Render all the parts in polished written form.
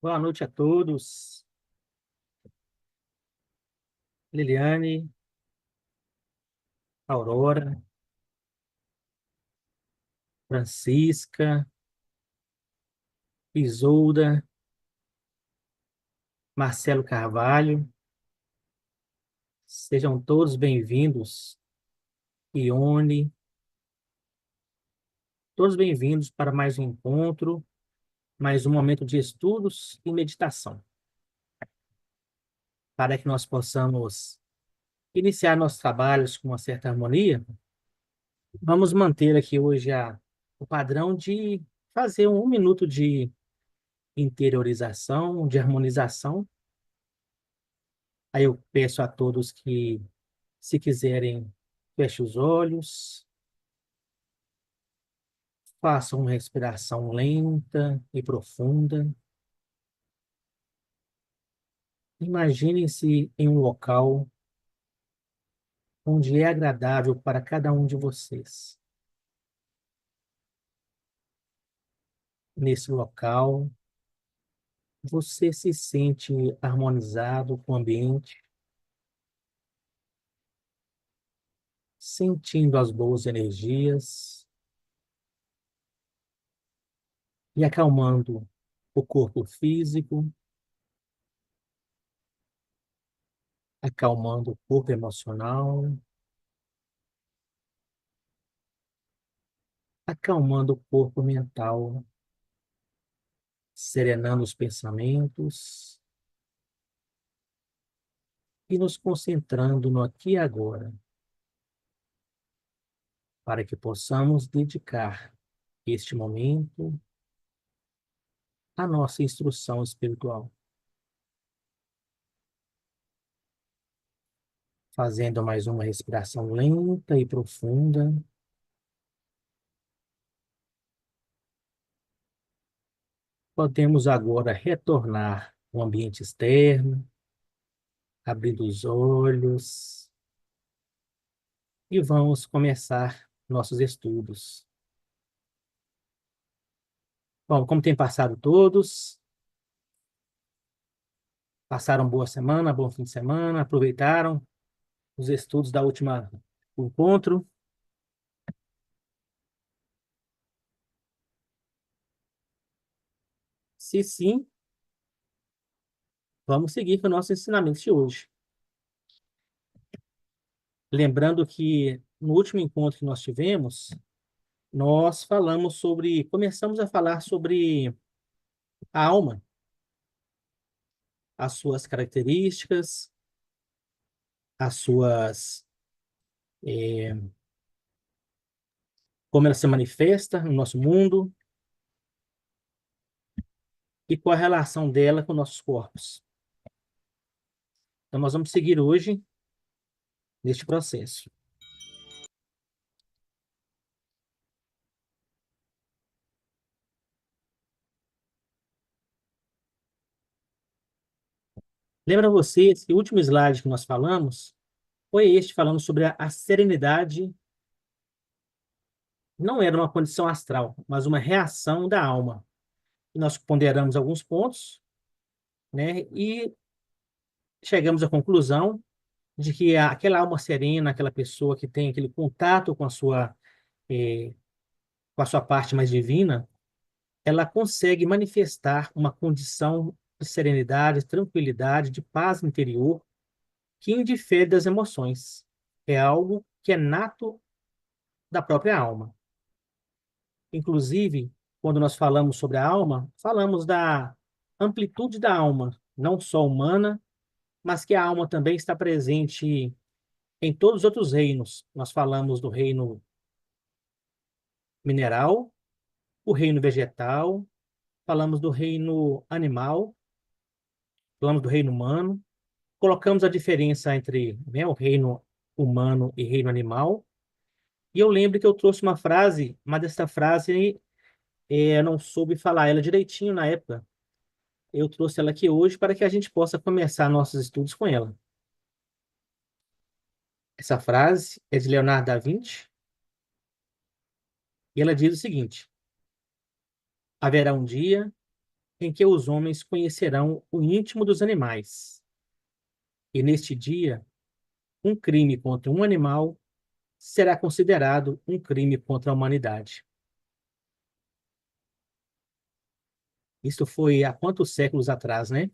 Boa noite a todos. Liliane, Aurora, Francisca, Isolda, Marcelo Carvalho, sejam todos bem-vindos. Ione, todos bem-vindos para mais um encontro, mais um momento de estudos e meditação, para que nós possamos iniciar nossos trabalhos com uma certa harmonia. Vamos manter aqui hoje o padrão de fazer um minuto de interiorização, de harmonização. Aí eu peço a todos que, se quiserem, fechem os olhos, façam uma respiração lenta e profunda. Imaginem-se em um local onde é agradável para cada um de vocês. Nesse local, você se sente harmonizado com o ambiente, sentindo as boas energias e acalmando o corpo físico, acalmando o corpo emocional, acalmando o corpo mental, serenando os pensamentos e nos concentrando no aqui e agora, para que possamos dedicar este momento à nossa instrução espiritual. Fazendo mais uma respiração lenta e profunda. Podemos agora retornar ao ambiente externo, abrindo os olhos e vamos começar nossos estudos. Bom, como tem passado todos? Passaram boa semana, bom fim de semana, aproveitaram os estudos da última encontro? Se sim, vamos seguir com o nosso ensinamento de hoje. Lembrando que no último encontro que nós tivemos, nós começamos a falar sobre a alma, as suas características, as suas, como ela se manifesta no nosso mundo e qual a relação dela com nossos corpos. Então, nós vamos seguir hoje neste processo. Lembra vocês que o último slide que nós falamos foi este, falando sobre a serenidade. Não era uma condição astral, mas uma reação da alma. E nós ponderamos alguns pontos, né? E chegamos à conclusão de que aquela alma serena, aquela pessoa que tem aquele contato eh, com a sua parte mais divina, ela consegue manifestar uma condição de serenidade, tranquilidade, de paz interior, que indifere das emoções. É algo que é nato da própria alma. Inclusive, quando nós falamos sobre a alma, falamos da amplitude da alma, não só humana, mas que a alma também está presente em todos os outros reinos. Nós falamos do reino mineral, o reino vegetal, falamos do reino animal, falamos do reino humano, colocamos a diferença entre, né, o reino humano e reino animal. E eu lembro que eu trouxe uma frase, mas essa frase eu não soube falar ela direitinho na época. Eu trouxe ela aqui hoje para que a gente possa começar nossos estudos com ela. Essa frase é de Leonardo da Vinci e ela diz o seguinte: haverá um dia em que os homens conhecerão o íntimo dos animais. E neste dia, um crime contra um animal será considerado um crime contra a humanidade. Isso foi há quantos séculos atrás, né?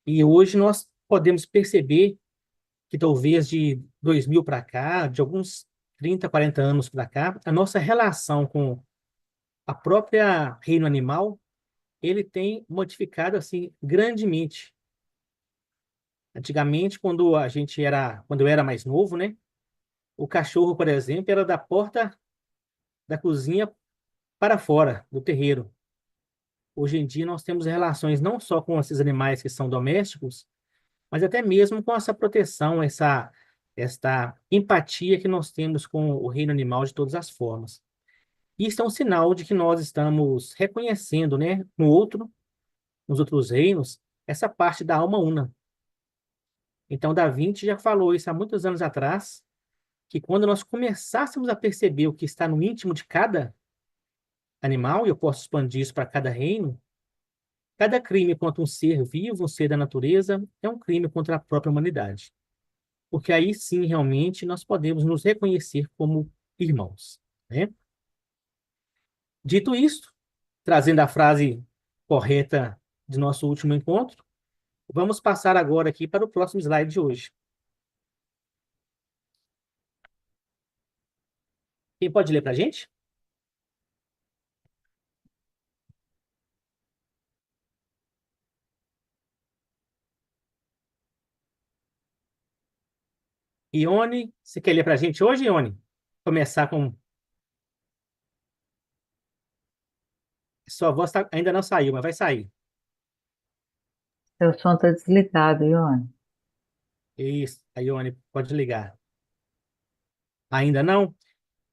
E hoje nós podemos perceber que talvez de 2000 para cá, de alguns 30, 40 anos para cá, a nossa relação com a própria reino animal, ele tem modificado assim grandemente. Antigamente, quando eu era mais novo, né? O cachorro, por exemplo, era da porta da cozinha para fora do terreiro. Hoje em dia nós temos relações não só com esses animais que são domésticos, mas até mesmo com essa proteção, esta empatia que nós temos com o reino animal de todas as formas. Isso é um sinal de que nós estamos reconhecendo, né, nos outros reinos, essa parte da alma una. Então, Da Vinci já falou isso há muitos anos atrás, que quando nós começássemos a perceber o que está no íntimo de cada animal, e eu posso expandir isso para cada reino, cada crime contra um ser vivo, um ser da natureza, é um crime contra a própria humanidade. Porque aí sim, realmente, nós podemos nos reconhecer como irmãos, né? Dito isto, trazendo a frase correta de nosso último encontro, vamos passar agora aqui para o próximo slide de hoje. Quem pode ler para a gente? Ione, você quer ler para a gente hoje, Ione? Começar com... Sua voz ainda não saiu, mas vai sair. Seu som está desligado, Ione. Isso, a Ione pode ligar. Ainda não?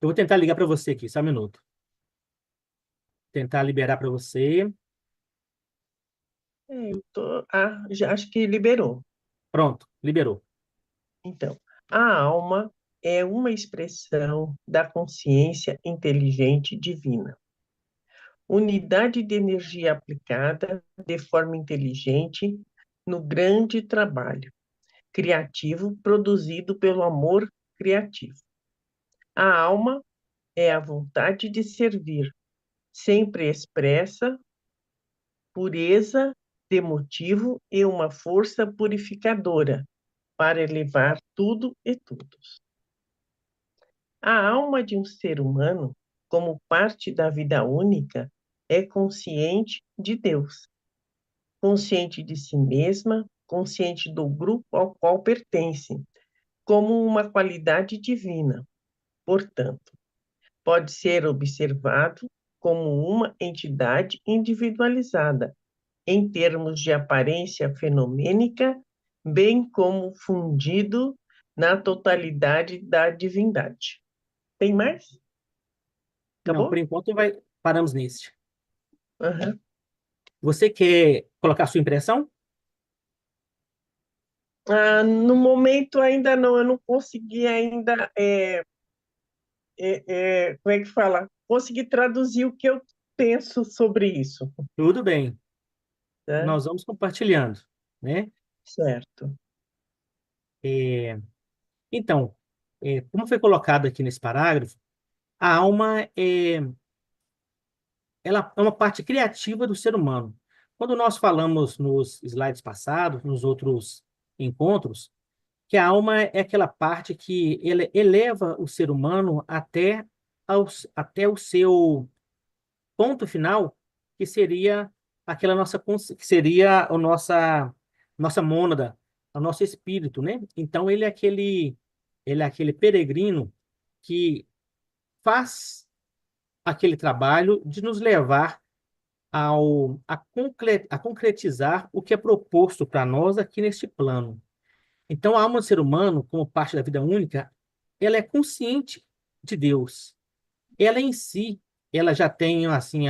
Eu vou tentar ligar para você aqui, só um minuto. Tentar liberar para você. Já acho que liberou. Pronto, liberou. Então, a alma é uma expressão da consciência inteligente divina, unidade de energia aplicada de forma inteligente no grande trabalho criativo produzido pelo amor criativo. A alma é a vontade de servir, sempre expressa, pureza de motivo e uma força purificadora para elevar tudo e todos. A alma de um ser humano, como parte da vida única, é consciente de Deus, consciente de si mesma, consciente do grupo ao qual pertence, como uma qualidade divina. Portanto, pode ser observado como uma entidade individualizada, em termos de aparência fenomênica, bem como fundido na totalidade da divindade. Tem mais? Não, por Acabou? enquanto paramos nesse. Uhum. Você quer colocar sua impressão? No momento ainda não, eu não consegui ainda, como é que fala? Consegui traduzir o que eu penso sobre isso, Tudo bem. né? Nós vamos compartilhando, né? Certo. É, então, como foi colocado aqui nesse parágrafo, a alma ela é uma parte criativa do ser humano. Quando nós falamos nos slides passados, nos outros encontros, que a alma é aquela parte que ele eleva o ser humano até o seu ponto final, que seria aquela que seria a nossa mônada, o nosso espírito, né? Então ele é aquele peregrino que faz aquele trabalho de nos levar a concretizar o que é proposto para nós aqui neste plano. Então, a alma do ser humano, como parte da vida única, ela é consciente de Deus. Ela em si, ela já tem, assim,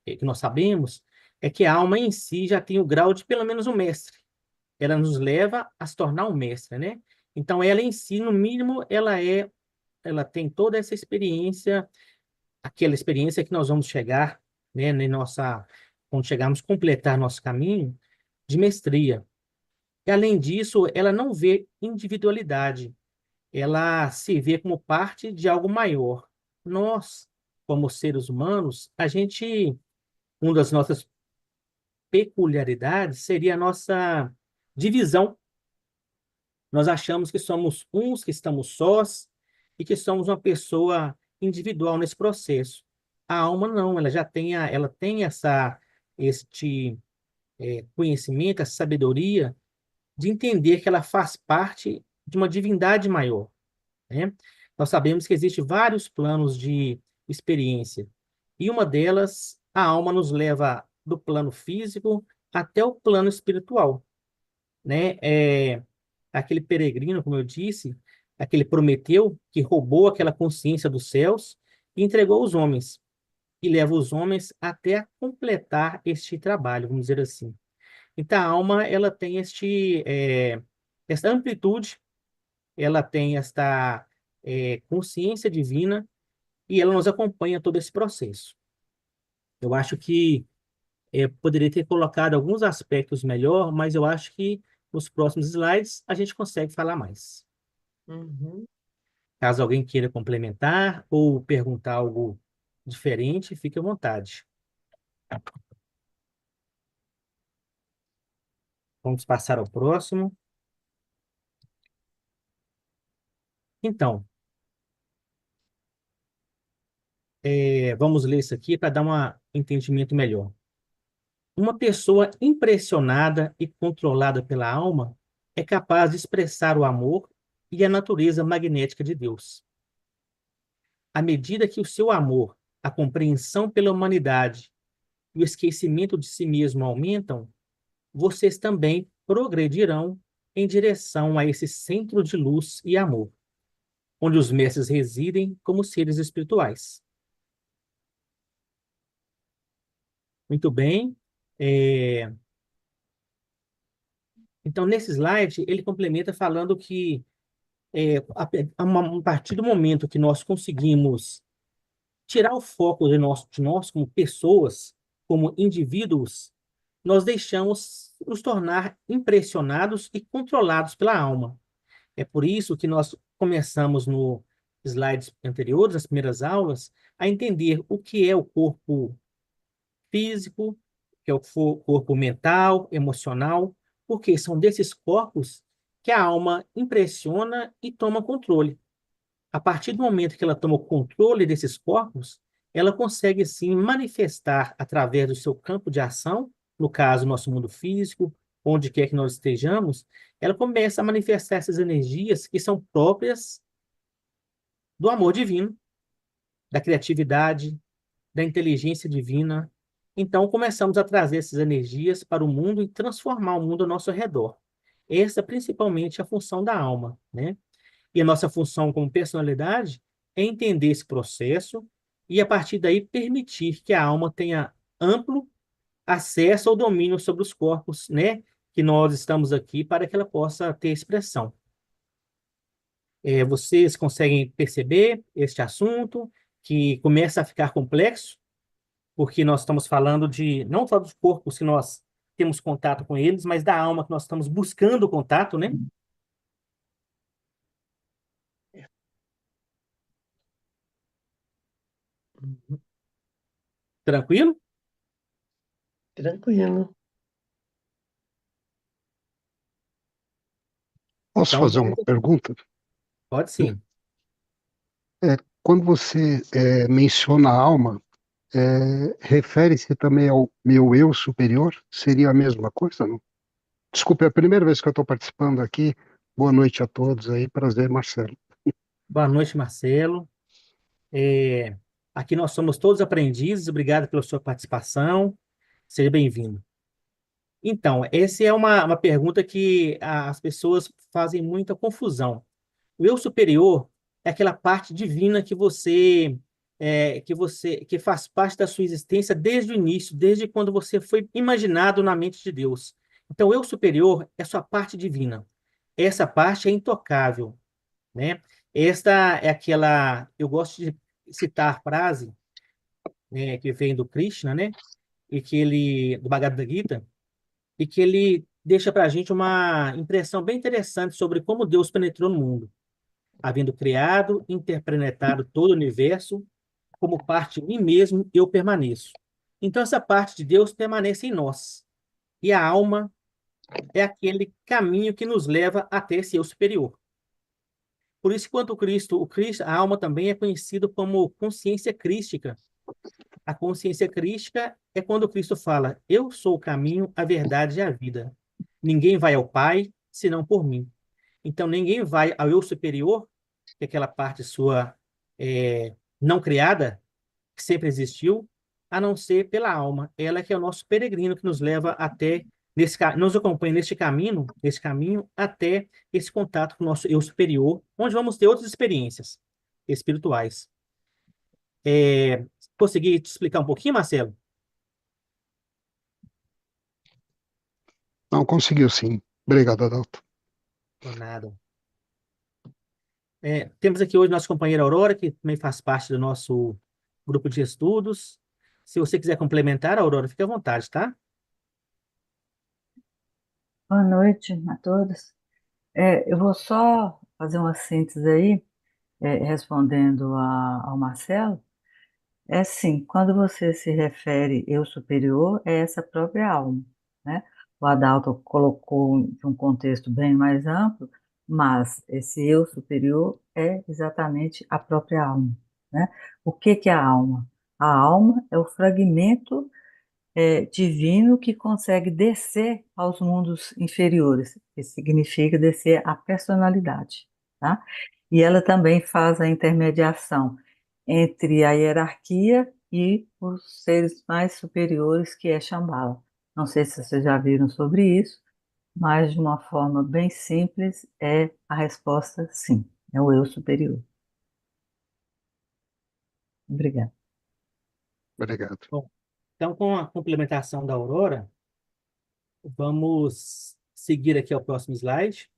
que nós sabemos, é que a alma em si já tem o grau de pelo menos um mestre. Ela nos leva a se tornar um mestre, né? Então, ela em si, no mínimo, ela tem toda essa experiência, aquela experiência que nós vamos chegar, né, quando chegarmos a completar nosso caminho de mestria. E, além disso, ela não vê individualidade, ela se vê como parte de algo maior. Nós, como seres humanos, uma das nossas peculiaridades seria a nossa divisão. Nós achamos que somos uns, que estamos sós e que somos uma pessoa individual nesse processo. A alma não, ela já tem, ela tem este conhecimento, essa sabedoria de entender que ela faz parte de uma divindade maior, né? Nós sabemos que existem vários planos de experiência, e uma delas, a alma nos leva do plano físico até o plano espiritual, né? Aquele peregrino, como eu disse, aquele Prometeu, que roubou aquela consciência dos céus e entregou aos homens, e leva os homens até a completar este trabalho, vamos dizer assim. Então, a alma, ela tem esta amplitude, ela tem esta consciência divina, e ela nos acompanha todo esse processo. Eu acho que poderia ter colocado alguns aspectos melhor, mas eu acho que nos próximos slides a gente consegue falar mais. Uhum. Caso alguém queira complementar ou perguntar algo diferente, fique à vontade. Vamos passar ao próximo. Então, vamos ler isso aqui para dar um entendimento melhor. Uma pessoa impressionada e controlada pela alma é capaz de expressar o amor e a natureza magnética de Deus. À medida que o seu amor, a compreensão pela humanidade e o esquecimento de si mesmo aumentam, vocês também progredirão em direção a esse centro de luz e amor, onde os mestres residem como seres espirituais. Muito bem. É, Então, nesse slide, ele complementa falando que a partir do momento que nós conseguimos tirar o foco de nós como pessoas, como indivíduos, nós deixamos nos tornar impressionados e controlados pela alma. É por isso que nós começamos no slides anteriores, nas primeiras aulas, a entender o que é o corpo físico, que é o corpo mental, emocional, porque são desses corpos que a alma impressiona e toma controle. A partir do momento que ela toma o controle desses corpos, ela consegue sim manifestar através do seu campo de ação, no caso, nosso mundo físico, onde quer que nós estejamos, ela começa a manifestar essas energias que são próprias do amor divino, da criatividade, da inteligência divina. Então, começamos a trazer essas energias para o mundo e transformar o mundo ao nosso redor. Essa é principalmente a função da alma, né? E a nossa função como personalidade é entender esse processo e, a partir daí, permitir que a alma tenha amplo acesso ao domínio sobre os corpos, né? Que nós estamos aqui para que ela possa ter expressão. Vocês conseguem perceber este assunto que começa a ficar complexo, porque nós estamos falando de não só dos corpos que nós temos contato com eles, mas da alma que nós estamos buscando contato, né? Uhum. Tranquilo? Tranquilo. Posso Então, fazer uma pergunta? pode sim. Quando você menciona a alma, refere-se também ao meu eu superior? Seria a mesma coisa, não? Desculpe, é a primeira vez que eu estou participando aqui. Boa noite a todos aí. Prazer, Marcelo. Boa noite, Marcelo. É, Aqui nós somos todos aprendizes. Obrigado pela sua participação. Seja bem-vindo. Então, essa é uma pergunta que as pessoas fazem muita confusão. O eu superior é aquela parte divina que faz parte da sua existência desde o início, desde quando você foi imaginado na mente de Deus. Então, o eu superior é sua parte divina. Essa parte é intocável, né? Esta é aquela, eu gosto de citar a frase, né, que vem do Krishna, né? e do Bhagavad Gita, e que ele deixa para a gente uma impressão bem interessante sobre como Deus penetrou no mundo, havendo criado, interpenetrado todo o universo, como parte de mim mesmo, eu permaneço. Então, essa parte de Deus permanece em nós. E a alma é aquele caminho que nos leva até esse eu superior. Por isso, quanto a alma também é conhecido como consciência crística. A consciência crística é quando Cristo fala: Eu sou o caminho, a verdade e a vida. Ninguém vai ao Pai senão por mim. Então, ninguém vai ao eu superior, que é aquela parte sua não criada, que sempre existiu, a não ser pela alma. Ela que é o nosso peregrino que nos leva até nos acompanha neste caminho até esse contato com o nosso eu superior, onde vamos ter outras experiências espirituais. É, consegui te explicar um pouquinho, Marcelo? Não, conseguiu sim. Obrigado, Adalto. Por nada. Temos aqui hoje nossa companheira Aurora, que também faz parte do nosso grupo de estudos. Se você quiser complementar, Aurora, fique à vontade, tá? Boa noite a todos. Eu vou só fazer uma síntese aí, respondendo ao Marcelo. É sim, quando você se refere eu superior, é essa própria alma, né? O Adalto colocou de um contexto bem mais amplo, mas esse eu superior é exatamente a própria alma, né? O que que é a alma? A alma é o fragmento divino que consegue descer aos mundos inferiores, que significa descer a personalidade, tá? E ela também faz a intermediação entre a hierarquia e os seres mais superiores, que é Shambhala. Não sei se vocês já viram sobre isso, mas de uma forma bem simples é a resposta sim, é o eu superior. Obrigada. Obrigado. Bom, então, com a complementação da Aurora, vamos seguir aqui ao próximo slide,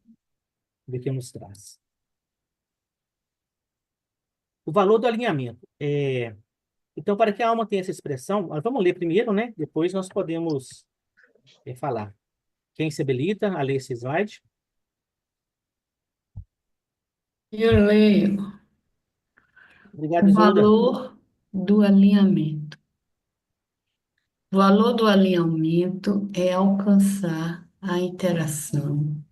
ver o que nos traz. O valor do alinhamento. Então, para que a alma tenha essa expressão, vamos ler primeiro, né? Depois nós podemos falar. Quem se habilita a ler esse slide? Eu leio Obrigado, o Isolda. valor do alinhamento. O valor do alinhamento é alcançar a integração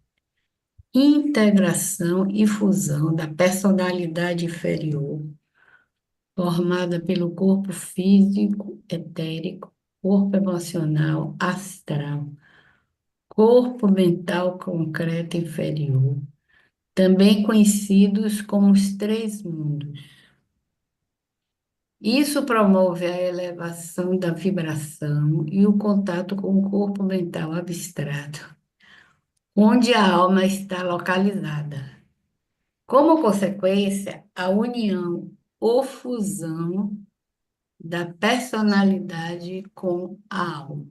e fusão da personalidade inferior, formada pelo corpo físico, etérico, corpo emocional, astral, corpo mental concreto inferior, também conhecidos como os três mundos. Isso promove a elevação da vibração e o contato com o corpo mental abstrato, onde a alma está localizada. Como consequência, a união ou fusão da personalidade com a alma.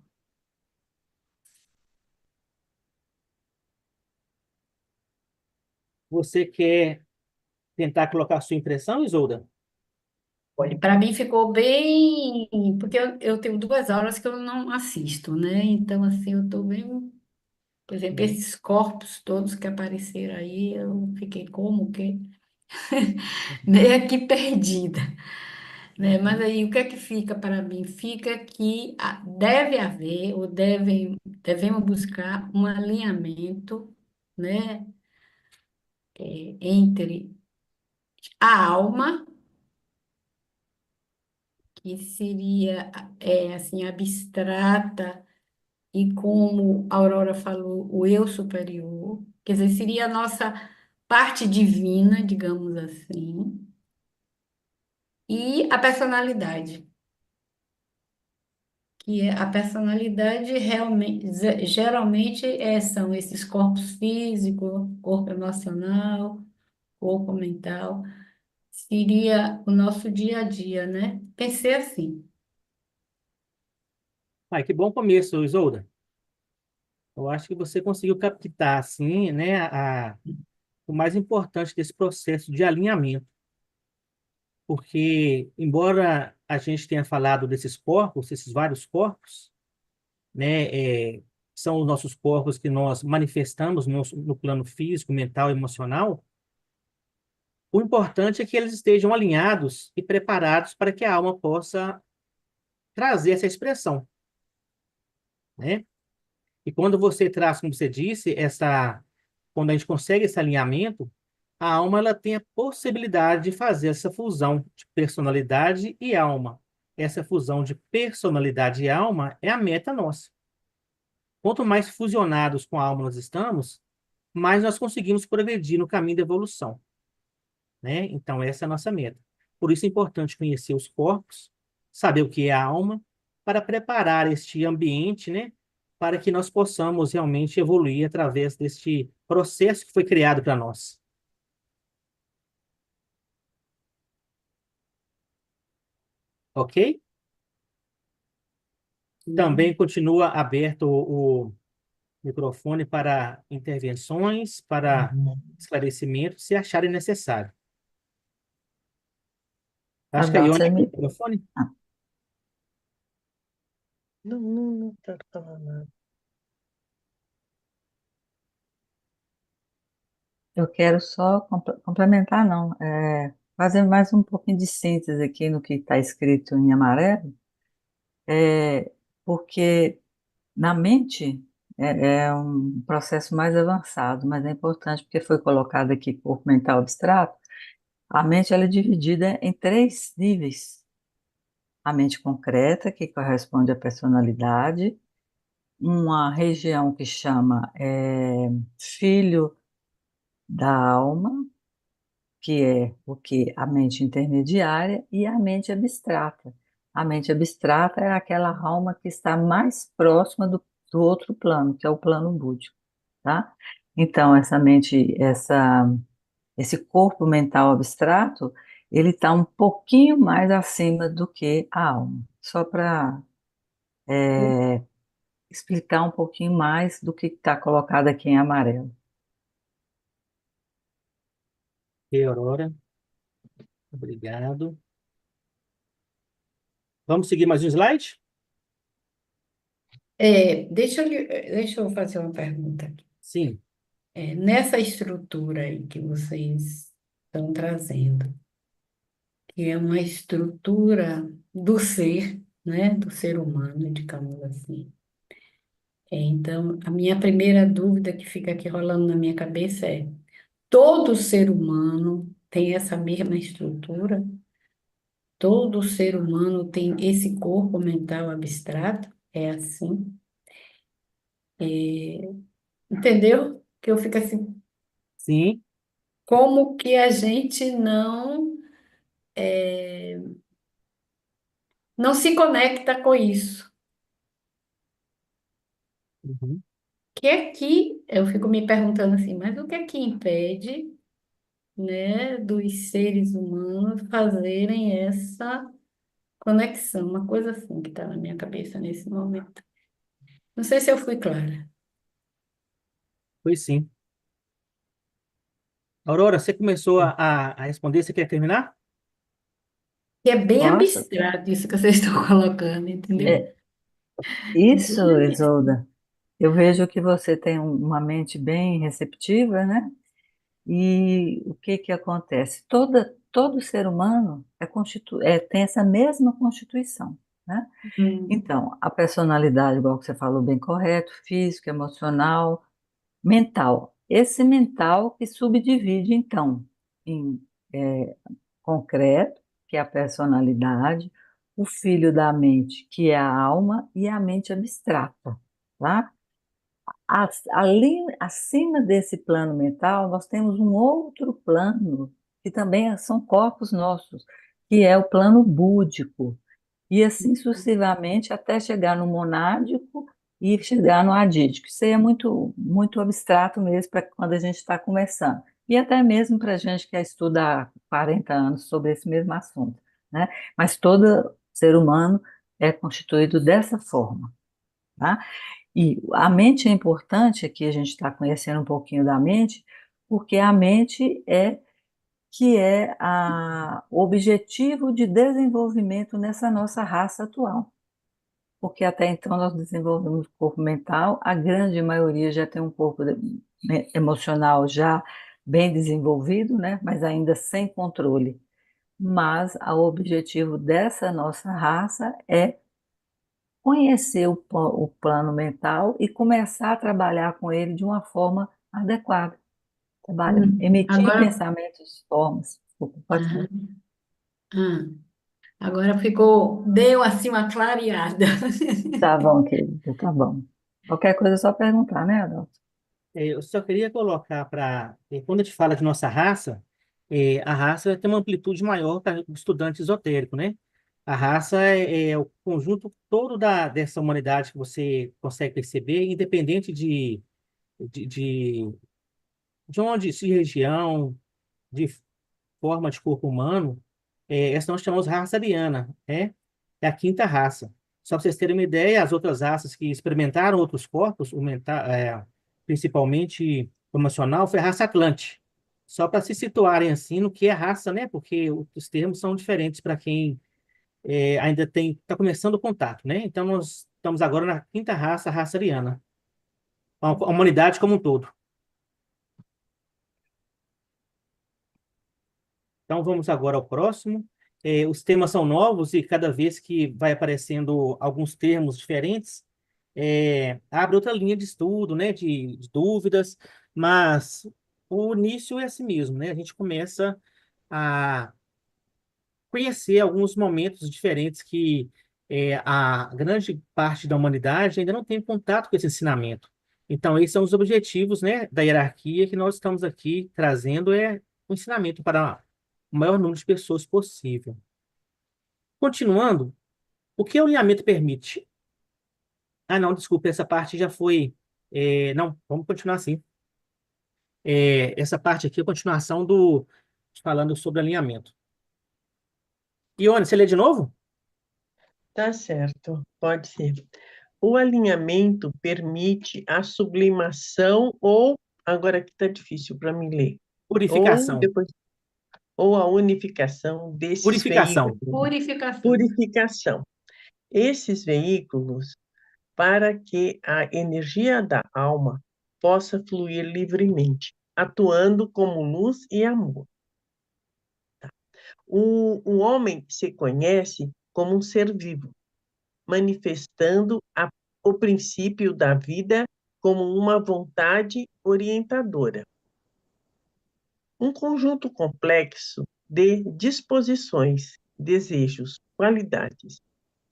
Você quer tentar colocar a sua impressão, Isolda? Olha, para mim ficou bem, porque eu tenho 2 horas que eu não assisto, né? Então, assim, eu estou bem, por exemplo, esses corpos todos que apareceram aí, eu fiquei como que meio aqui perdida, né? Mas aí o que é que fica para mim? Fica que deve haver, ou devemos buscar um alinhamento, né? Entre a alma, que seria assim abstrata, e como a Aurora falou, o eu superior, quer dizer, seria a nossa parte divina, digamos assim, e a personalidade, que a personalidade realmente, geralmente são esses corpos físicos, corpo emocional, corpo mental, seria o nosso dia a dia, né? Pensei assim. Que bom começo, Isolda. Eu acho que você conseguiu captar, assim, né, o mais importante desse processo de alinhamento. Porque, embora a gente tenha falado desses corpos, esses vários corpos, né? São os nossos corpos que nós manifestamos no plano físico, mental e emocional. O importante é que eles estejam alinhados e preparados para que a alma possa trazer essa expressão, né? E quando você traz, como você disse, quando a gente consegue esse alinhamento, a alma ela tem a possibilidade de fazer essa fusão de personalidade e alma. Essa fusão de personalidade e alma é a meta nossa. Quanto mais fusionados com a alma nós estamos, mais nós conseguimos progredir no caminho da evolução, né? Então, essa é a nossa meta. Por isso é importante conhecer os corpos, saber o que é a alma, para preparar este ambiente, né? Para que nós possamos realmente evoluir através deste processo que foi criado para nós. Ok? Também continua aberto o microfone para intervenções, para esclarecimentos, se acharem necessário. Acho que a Adão, Ione você abriu me... o microfone. Ah, Não, não, não quero falar nada. eu quero só complementar, não, fazer mais um pouquinho de síntese aqui no que está escrito em amarelo, porque na mente é um processo mais avançado, mas é importante porque foi colocado aqui corpo mental abstrato. A mente ela é dividida em três níveis. A mente concreta, que corresponde à personalidade, uma região que chama filho da alma, que é o que? A mente intermediária e a mente abstrata. A mente abstrata é aquela alma que está mais próxima do outro plano, que é o plano búdico, tá? Então, esse corpo mental abstrato, ele está um pouquinho mais acima do que a alma. Só para explicar um pouquinho mais do que está colocado aqui em amarelo. Ok, Aurora. Obrigado. Vamos seguir mais um slide? Deixa eu fazer uma pergunta aqui. Sim. Nessa estrutura aí que vocês estão trazendo, que é uma estrutura do ser, né, do ser humano, digamos assim. Então, a minha primeira dúvida que fica aqui rolando na minha cabeça é: todo ser humano tem essa mesma estrutura? Todo ser humano tem esse corpo mental abstrato? É assim? Entendeu? Que eu fico assim, Sim. como que a gente não se conecta com isso? Uhum. Que é que eu fico me perguntando assim, mas o que é que impede, né, dos seres humanos fazerem essa conexão? Uma coisa assim que está na minha cabeça nesse momento. Não sei se eu fui clara. Pois sim. Aurora, você começou a responder, você quer terminar? Que é bem Posso? abstrato isso que vocês estão colocando, entendeu? É, isso, Bem abstrato. Isolda. Eu vejo que você tem uma mente bem receptiva, né? E o que que acontece? Todo ser humano tem essa mesma constituição, né? Hum. Então, a personalidade, igual que você falou, bem correto, físico, emocional, mental. Esse mental que subdivide, então, em concreto, que é a personalidade, o filho da mente, que é a alma, e a mente abstrata, tá? Acima desse plano mental, nós temos um outro plano, que também são corpos nossos, que é o plano búdico, e assim sucessivamente até chegar no monádico e chegar no adídico. Isso aí é muito, muito abstrato mesmo para quando a gente está começando. E até mesmo para a gente que estuda há 40 anos sobre esse mesmo assunto, né? Mas todo ser humano é constituído dessa forma, tá? E a mente é importante, aqui a gente está conhecendo um pouquinho da mente, porque a mente é que é o objetivo de desenvolvimento nessa nossa raça atual. Porque até então nós desenvolvemos o corpo mental, a grande maioria já tem um corpo emocional já bem desenvolvido, né? Mas ainda sem controle. Mas o objetivo dessa nossa raça é conhecer o plano mental e começar a trabalhar com ele de uma forma adequada. Trabalha, emitir Agora, pensamentos, formas. Desculpa, pode falar. ah, ah, agora ficou, deu assim uma clareada. Tá bom, querido, tá bom. Qualquer coisa é só perguntar, né, Adalto? Eu só queria colocar para. Quando a gente fala de nossa raça, a raça tem uma amplitude maior para o estudante esotérico, né? A raça é o conjunto todo dessa humanidade que você consegue perceber, independente de, de, de onde, se região, de forma de corpo humano, essa nós chamamos raça ariana, né? É a quinta raça. Só para vocês terem uma ideia, as outras raças que experimentaram outros corpos, principalmente o emocional, foi a raça Atlante. Só para se situarem assim no que é raça, né? Porque os termos são diferentes para quem ainda está começando o contato, né? Então, nós estamos agora na quinta raça, a raça ariana. A humanidade como um todo. Então, vamos agora ao próximo. Os temas são novos e cada vez que vai aparecendo alguns termos diferentes, abre outra linha de estudo, né, de dúvidas, mas o início é assim mesmo, né? A gente começa a conhecer alguns momentos diferentes que a grande parte da humanidade ainda não tem contato com esse ensinamento. Então, esses são os objetivos, né, da hierarquia que nós estamos aqui trazendo, o ensinamento para o maior número de pessoas possível. Continuando, o que o alinhamento permite? Ah, não, desculpa, essa parte já foi. Não, vamos continuar assim. Essa parte aqui é a continuação falando sobre alinhamento. Ione, você lê de novo? Tá certo, pode ser. O alinhamento permite a sublimação ou, agora aqui está difícil para mim ler, ou Purificação. depois, ou a unificação desses Purificação. veículos. Purificação. Purificação. Esses veículos para que a energia da alma possa fluir livremente, atuando como luz e amor. O homem se conhece como um ser vivo, manifestando o princípio da vida como uma vontade orientadora. Um conjunto complexo de disposições, desejos, qualidades,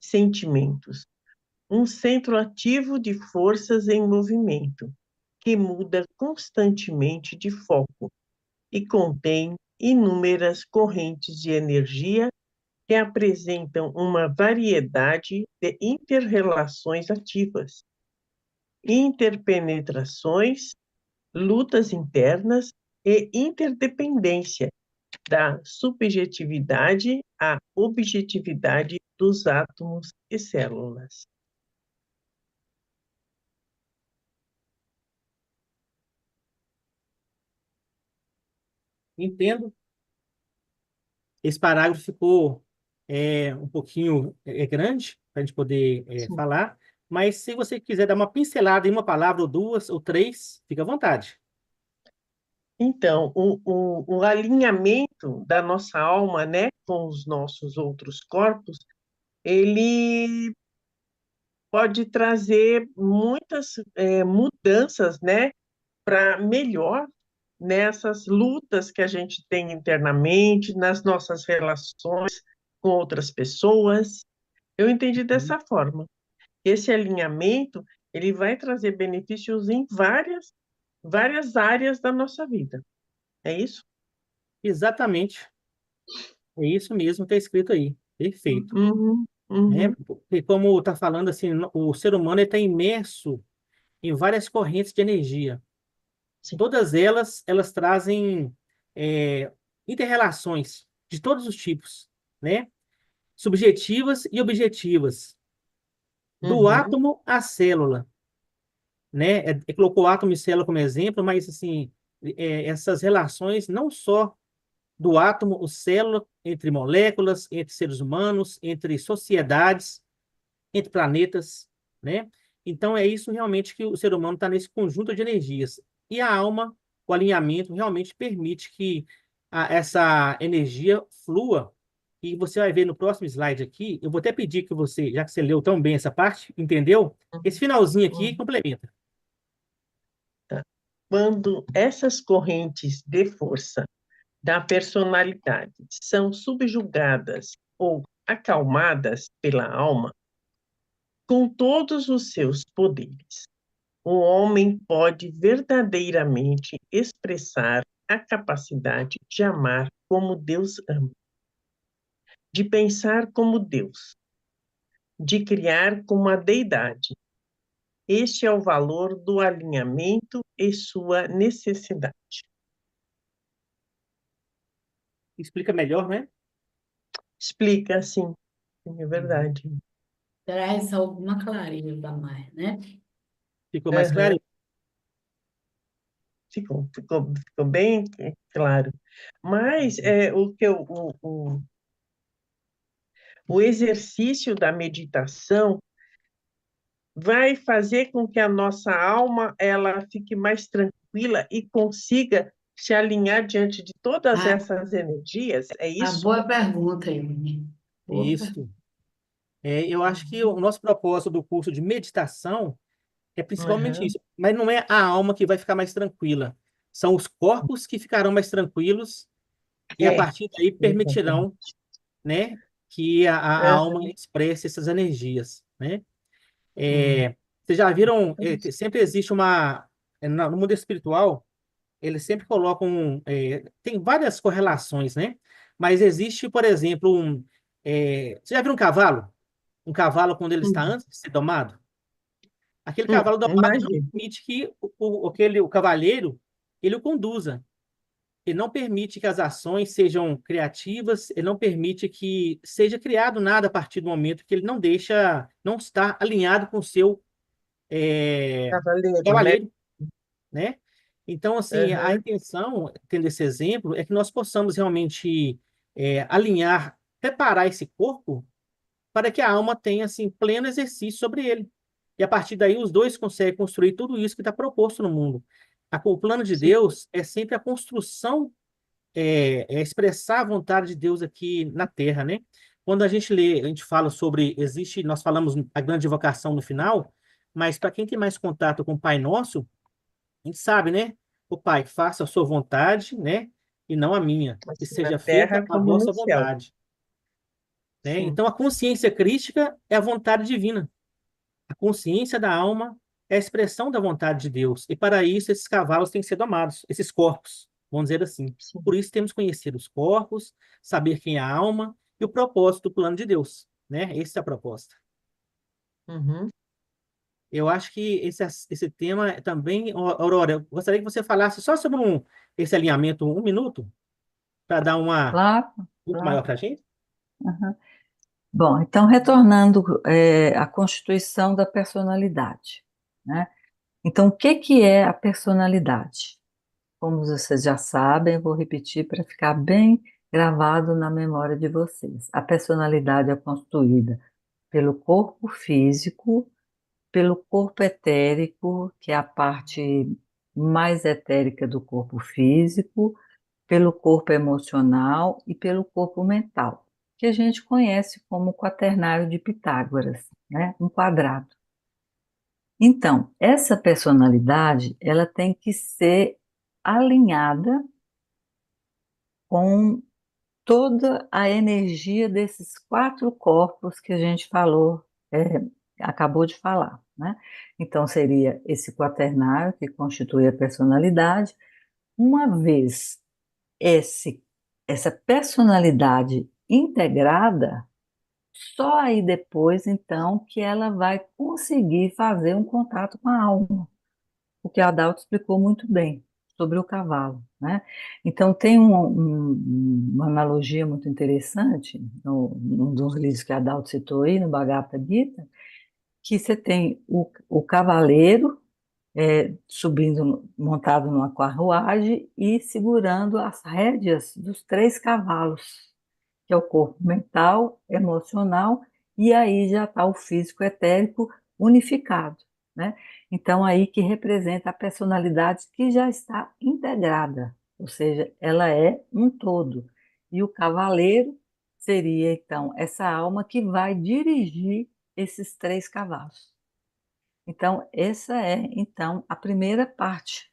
sentimentos, um centro ativo de forças em movimento, que muda constantemente de foco e contém inúmeras correntes de energia que apresentam uma variedade de interrelações ativas, interpenetrações, lutas internas e interdependência da subjetividade à objetividade dos átomos e células. Entendo. Esse parágrafo ficou um pouquinho grande para a gente poder Sim. falar, mas se você quiser dar uma pincelada em uma palavra ou duas ou três, fica à vontade. Então, o alinhamento da nossa alma, né, com os nossos outros corpos, ele pode trazer muitas mudanças, né, para melhor nessas lutas que a gente tem internamente, nas nossas relações com outras pessoas. Eu entendi dessa forma. Esse alinhamento, ele vai trazer benefícios em várias áreas da nossa vida. É isso? Exatamente. É isso mesmo que está escrito aí. Perfeito. Uhum, Né? uhum. Porque como está falando assim, o ser humano está imerso em várias correntes de energia. Sim. Todas elas trazem é, inter-relações de todos os tipos, né? Subjetivas e objetivas, do Uhum, átomo à célula, né? Colocou átomo e célula como exemplo, mas assim, essas relações não só do átomo, o célula, entre moléculas, entre seres humanos, entre sociedades, entre planetas, né? Então é isso realmente que o ser humano está nesse conjunto de energias. E a alma, o alinhamento, realmente permite que essa energia flua. E você vai ver no próximo slide aqui, eu vou até pedir que você, já que você leu tão bem essa parte, entendeu? Esse finalzinho aqui Uhum. complementa. Tá. Quando essas correntes de força da personalidade são subjugadas ou acalmadas pela alma, com todos os seus poderes, o homem pode verdadeiramente expressar a capacidade de amar como Deus ama, de pensar como Deus, de criar como a deidade. Este é o valor do alinhamento e sua necessidade. Explica melhor, né? Explica assim, é Uhum. verdade. Traz alguma clareza a mais, né? Ficou mais Aham, claro? ficou bem claro. Mas Uhum. o exercício da meditação vai fazer com que a nossa alma ela fique mais tranquila e consiga se alinhar diante de todas Ah, essas energias, é isso? boa pergunta, Yuri. Boa pergunta. Isso. Eu acho que o nosso propósito do curso de meditação é principalmente Aham. isso. Mas não é a alma que vai ficar mais tranquila. São os corpos que ficarão mais tranquilos e a É, partir daí exatamente. permitirão, né, que a alma Aham. expresse essas energias, né? Hum. Vocês já viram, sempre existe no mundo espiritual, eles sempre colocam, tem várias correlações, né? Mas existe, por exemplo, você já viu um cavalo? Um cavalo quando ele está Hum. antes de ser domado? Aquele cavalo domado não Imagina. permite que o cavalheiro ele o conduza. Ele não permite que as ações sejam criativas, ele não permite que seja criado nada a partir do momento que ele não está alinhado com o seu Cavaleiro, né? cavaleiro, né? Então, assim, a Aham. intenção, tendo esse exemplo, é que nós possamos realmente alinhar, preparar esse corpo para que a alma tenha, assim, pleno exercício sobre ele. E a partir daí, os dois conseguem construir tudo isso que está proposto no mundo. O plano de Sim. Deus é sempre a construção, expressar a vontade de Deus aqui na Terra, né? Quando a gente lê, a gente fala sobre, nós falamos a grande vocação no final, mas para quem tem mais contato com o Pai Nosso, a gente sabe, né? O Pai, faça a sua vontade, né? E não a minha. Que Assim, na seja feita terra a como no vossa céu. vontade, né? Sim. Então, a consciência crística é a vontade divina. A consciência da alma é a expressão da vontade de Deus. E para isso, esses cavalos têm que ser domados, esses corpos, vamos dizer assim. Sim. Por isso, temos que conhecer os corpos, saber quem é a alma e o propósito do plano de Deus, né? Essa é a proposta. Uhum. Eu acho que esse tema também, Aurora, eu gostaria que você falasse só sobre esse alinhamento, um minuto, para dar uma Claro, muito maior claro. para a gente. Aham. Bom, então, retornando à constituição da personalidade, né? Então, o que que é a personalidade? Como vocês já sabem, eu vou repetir para ficar bem gravado na memória de vocês. A personalidade é constituída pelo corpo físico, pelo corpo etérico, que é a parte mais etérica do corpo físico, pelo corpo emocional e pelo corpo mental, que a gente conhece como o quaternário de Pitágoras, né? Um quadrado. Então, essa personalidade, ela tem que ser alinhada com toda a energia desses quatro corpos que a gente falou, acabou de falar, né? Então, seria esse quaternário que constitui a personalidade. Uma vez esse, essa personalidade integrada, só aí depois, então, que ela vai conseguir fazer um contato com a alma, o que a Adalto explicou muito bem sobre o cavalo, né? Então, tem uma analogia muito interessante, num dos livros que a Adalto citou aí, no Bhagavad Gita, que você tem o cavaleiro, subindo, montado numa carruagem e segurando as rédeas dos 3 cavalos, que é o corpo mental, emocional, e aí já está o físico etérico unificado, né? Então, aí que representa a personalidade que já está integrada, ou seja, ela é um todo. E o cavaleiro seria, então, essa alma que vai dirigir esses 3 cavalos. Então, essa é, então, a primeira parte,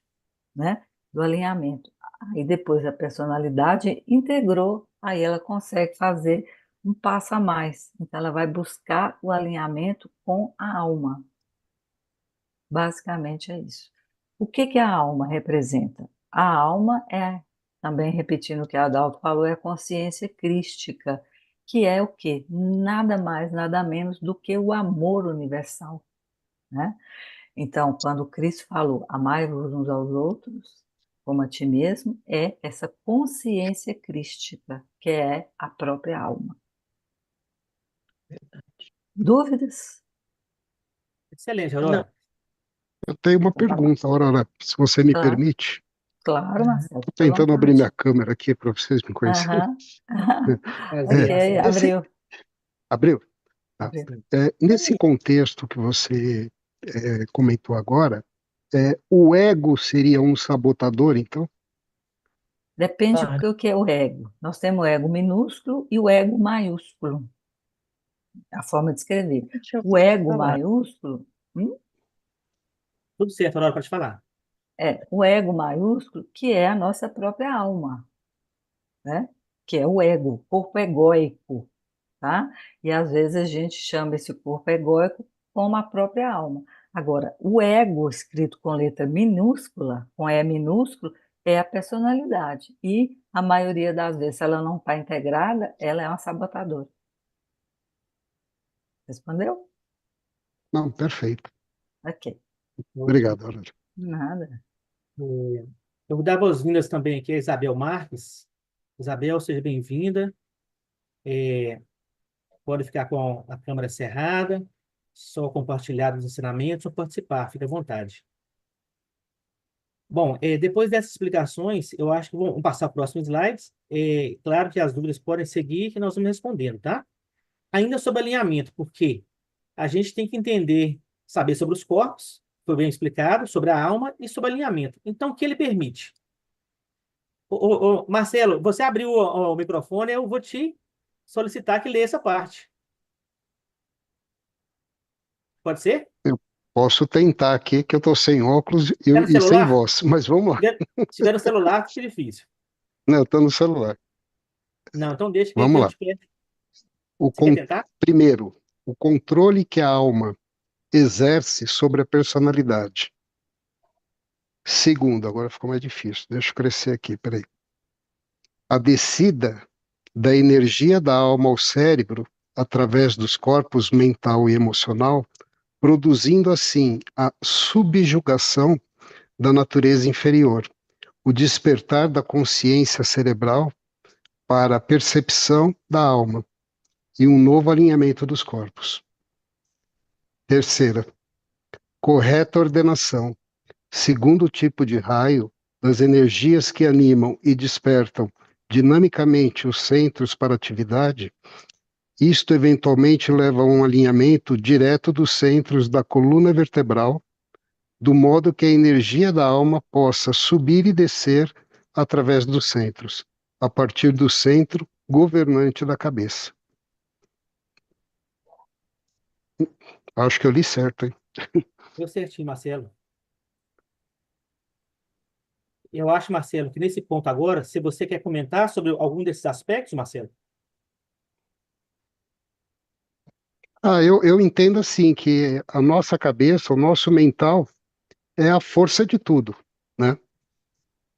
né, do alinhamento. Aí depois a personalidade integrou, aí ela consegue fazer um passo a mais. Então, ela vai buscar o alinhamento com a alma. Basicamente é isso. O que que a alma representa? A alma é, também repetindo o que a Adalto falou, é a consciência crística, que é o quê? Nada mais, nada menos do que o amor universal, né? Então, quando Cristo falou, amai-vos uns aos outros, como a ti mesmo, é essa consciência crística, que é a própria alma. Dúvidas? Excelente, Não, Aurora. Eu tenho uma pergunta, Aurora, se você me Claro, permite. claro, Marcelo, Estou fica à tentando abrir minha vontade. câmera aqui para vocês me conhecerem. Aham. Prazer, Ok, Marcelo. abriu, Abriu? Tá. abriu. Sim. Nesse contexto que você comentou agora, o ego seria um sabotador, então? Depende claro. do que é o ego. Nós temos o ego minúsculo e o ego maiúsculo, a forma de escrever. Deixa eu O ego falar. maiúsculo, hum, Tudo certo, Aurora, pode falar. é o ego maiúsculo, que é a nossa própria alma, né? Que é o ego, o corpo egóico, tá? E às vezes a gente chama esse corpo egóico como a própria alma. Agora, o ego, escrito com letra minúscula, com E minúsculo, é a personalidade. E a maioria das vezes, se ela não está integrada, ela é uma sabotadora. Respondeu? Não, perfeito. Ok. Ok. Obrigado, Aurora. Nada. Eu vou dar boas-vindas também aqui a Isabel Marques. Isabel, seja bem-vinda. Pode ficar com a câmera cerrada, só compartilhar os ensinamentos ou participar, fique à vontade. Bom, depois dessas explicações, eu acho que vamos passar para os próximos slides. Claro que as dúvidas podem seguir, que nós vamos respondendo, tá? Ainda sobre alinhamento, porque a gente tem que entender, saber sobre os corpos, foi bem explicado, sobre a alma e sobre alinhamento. Então, o que ele permite? Marcelo, você abriu o microfone, eu vou te solicitar que leia essa parte. Pode ser? Eu posso tentar aqui, que eu estou sem óculos Está no e sem celular? voz, mas vamos lá. Se tiver no celular, fica difícil. Não, eu estou no celular. Não, então deixa que Vamos eu lá. te peço. O Você quer con- tentar? Primeiro, o controle que a alma exerce sobre a personalidade. Segundo, agora ficou mais difícil. Deixa eu crescer aqui, peraí. A descida da energia da alma ao cérebro através dos corpos mental e emocional, produzindo assim a subjugação da natureza inferior, o despertar da consciência cerebral para a percepção da alma e um novo alinhamento dos corpos. Terceira, correta ordenação, segundo tipo de raio, das energias que animam e despertam dinamicamente os centros para atividade. Isto eventualmente leva a um alinhamento direto dos centros da coluna vertebral, do modo que a energia da alma possa subir e descer através dos centros, a partir do centro governante da cabeça. Acho que eu li certo, hein? Deu certinho, Marcelo. Eu acho, Marcelo, que nesse ponto agora, se você quer comentar sobre algum desses aspectos, Marcelo. Eu entendo assim que a nossa cabeça, o nosso mental, é a força de tudo, né?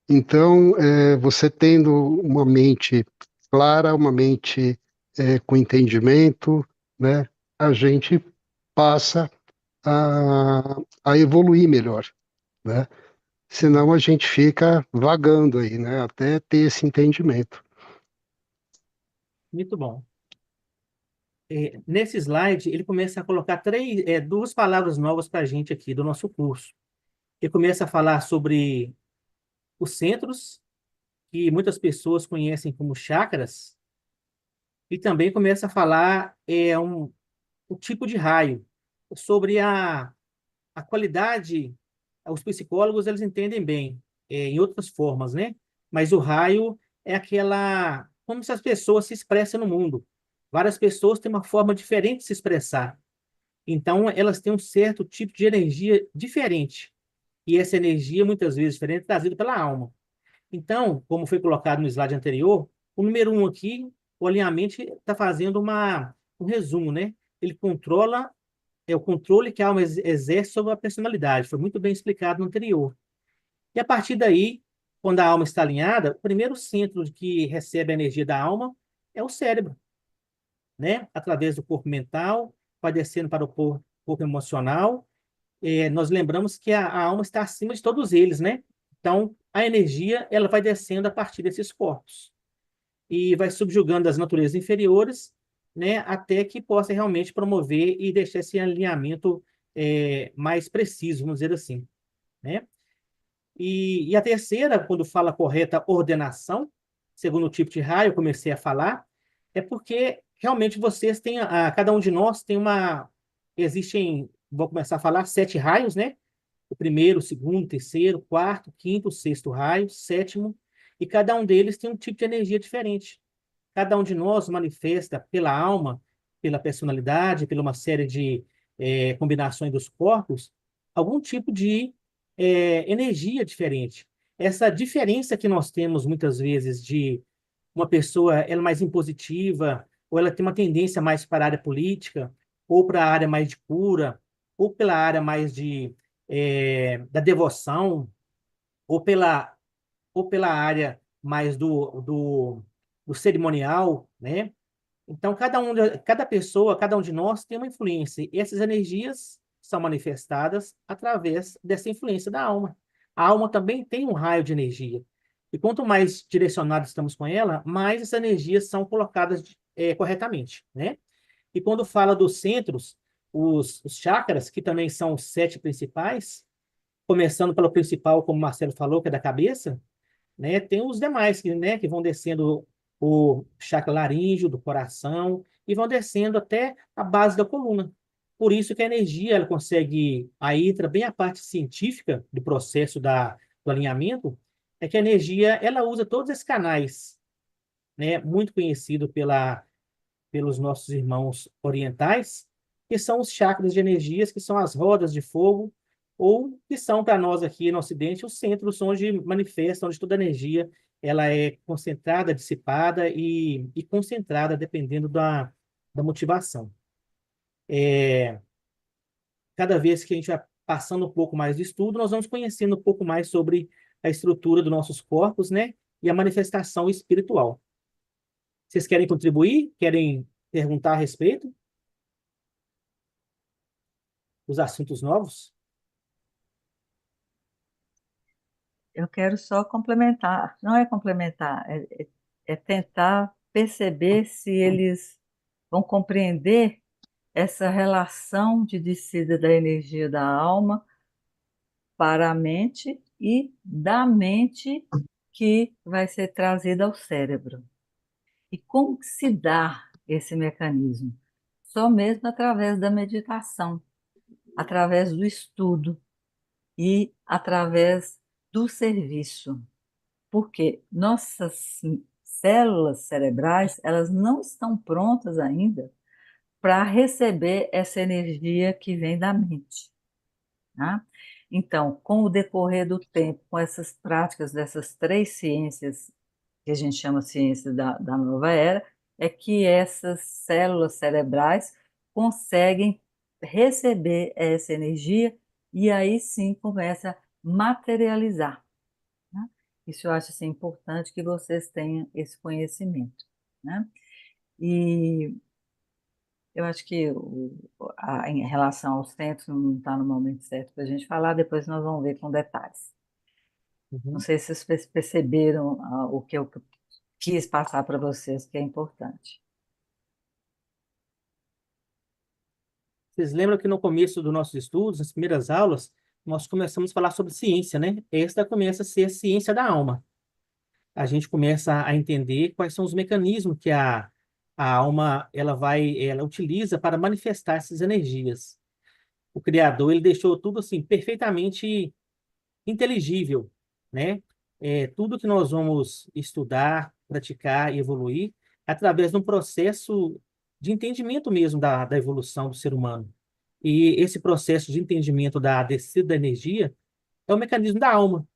Então, você tendo uma mente clara, uma mente com entendimento, né? A gente passa a evoluir melhor, né? Senão a gente fica vagando aí, né? Até ter esse entendimento. Muito bom. Nesse slide, ele começa a colocar duas palavras novas para a gente aqui do nosso curso, Ele começa a falar sobre os centros, que muitas pessoas conhecem como chakras, e também começa a falar o tipo de raio, sobre a qualidade. Os psicólogos, eles entendem bem, em outras formas, né? Mas o raio é aquela, como se as pessoas se expressam no mundo. Várias pessoas têm uma forma diferente de se expressar. Então, elas têm um certo tipo de energia diferente. E essa energia, muitas vezes diferente, é trazida pela alma. Então, como foi colocado no slide anterior, o número um aqui, o alinhamento está fazendo um resumo, né? Ele controla, é o controle que a alma exerce sobre a personalidade. Foi muito bem explicado no anterior. E a partir daí, quando a alma está alinhada, o primeiro centro que recebe a energia da alma é o cérebro, né? Através do corpo mental, vai descendo para o corpo emocional. Nós lembramos que a alma está acima de todos eles, né? Então, a energia, ela vai descendo a partir desses corpos e vai subjugando as naturezas inferiores, né? Até que possa realmente promover e deixar esse alinhamento mais preciso, vamos dizer assim, né? E a terceira, quando fala correta ordenação, segundo o tipo de raio, eu comecei a falar, é porque realmente vocês têm, cada um de nós tem existem, vou começar a falar, 7 raios, né? O primeiro, o segundo, o terceiro, o quarto, o quinto, o sexto raio, sétimo, e cada um deles tem um tipo de energia diferente. Cada um de nós manifesta pela alma, pela personalidade, pela uma série de combinações dos corpos, algum tipo de energia diferente. Essa diferença que nós temos muitas vezes de uma pessoa ela é mais impositiva, ou ela tem uma tendência mais para a área política, ou para a área mais de cura, ou pela área mais da devoção, ou pela área mais do cerimonial, né? Então, cada pessoa, cada um de nós tem uma influência. E essas energias são manifestadas através dessa influência da alma. A alma também tem um raio de energia. E quanto mais direcionados estamos com ela, mais essas energias são colocadas corretamente, né? E quando fala dos centros, os chakras, que também são os 7 principais, começando pelo principal, como o Marcelo falou, que é da cabeça, né? Tem os demais que vão descendo o chakra laríngeo, do coração, e vão descendo até a base da coluna. Por isso que a energia, ela consegue, aí entra bem a parte científica do processo do alinhamento, é que a energia, ela usa todos esses canais, né? Muito conhecido pelos nossos irmãos orientais, que são os chakras de energias, que são as rodas de fogo, ou que são para nós aqui no Ocidente os centros onde manifesta, onde toda a energia ela é concentrada, dissipada e concentrada, dependendo da motivação. Cada vez que a gente vai passando um pouco mais de estudo, nós vamos conhecendo um pouco mais sobre a estrutura dos nossos corpos, né? E a manifestação espiritual. Vocês querem contribuir? Querem perguntar a respeito dos assuntos novos? Eu quero só complementar, não é complementar, é tentar perceber se eles vão compreender essa relação de descida da energia da alma para a mente e da mente que vai ser trazida ao cérebro. E como que se dá esse mecanismo? Só mesmo através da meditação, através do estudo e através do serviço. Porque nossas células cerebrais, elas não estão prontas ainda para receber essa energia que vem da mente, tá? Então, com o decorrer do tempo, com essas práticas dessas 3 ciências que a gente chama ciência da nova era, é que essas células cerebrais conseguem receber essa energia e aí sim começa a materializar, né? Isso eu acho assim, importante que vocês tenham esse conhecimento, né? E eu acho que em relação aos centros não está no momento certo para a gente falar, depois nós vamos ver com detalhes. Não Uhum. sei se vocês perceberam o que eu quis passar para vocês, que é importante. Vocês lembram que no começo dos nossos estudos, nas primeiras aulas, nós começamos a falar sobre ciência, né? Esta começa a ser a ciência da alma. A gente começa a entender quais são os mecanismos que a alma ela utiliza para manifestar essas energias. O Criador, ele deixou tudo assim perfeitamente inteligível, né? Tudo que nós vamos estudar, praticar e evoluir através de um processo de entendimento mesmo da evolução do ser humano. E esse processo de entendimento da descida da energia é o mecanismo da alma,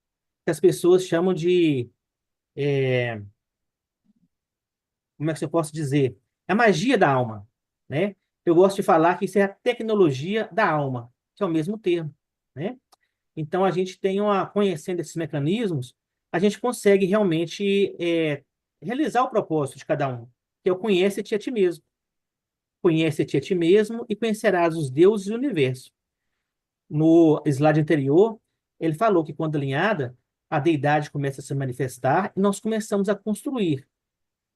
que as pessoas chamam de, como é que eu posso dizer? É a magia da alma, né? Eu gosto de falar que isso é a tecnologia da alma, que é o mesmo termo, né? Então, a gente conhecendo esses mecanismos, a gente consegue realmente realizar o propósito de cada um, que é o conhece-te a ti mesmo. Conhece-te a ti mesmo e conhecerás os deuses do universo. No slide anterior, ele falou que quando alinhada, a deidade começa a se manifestar e nós começamos a construir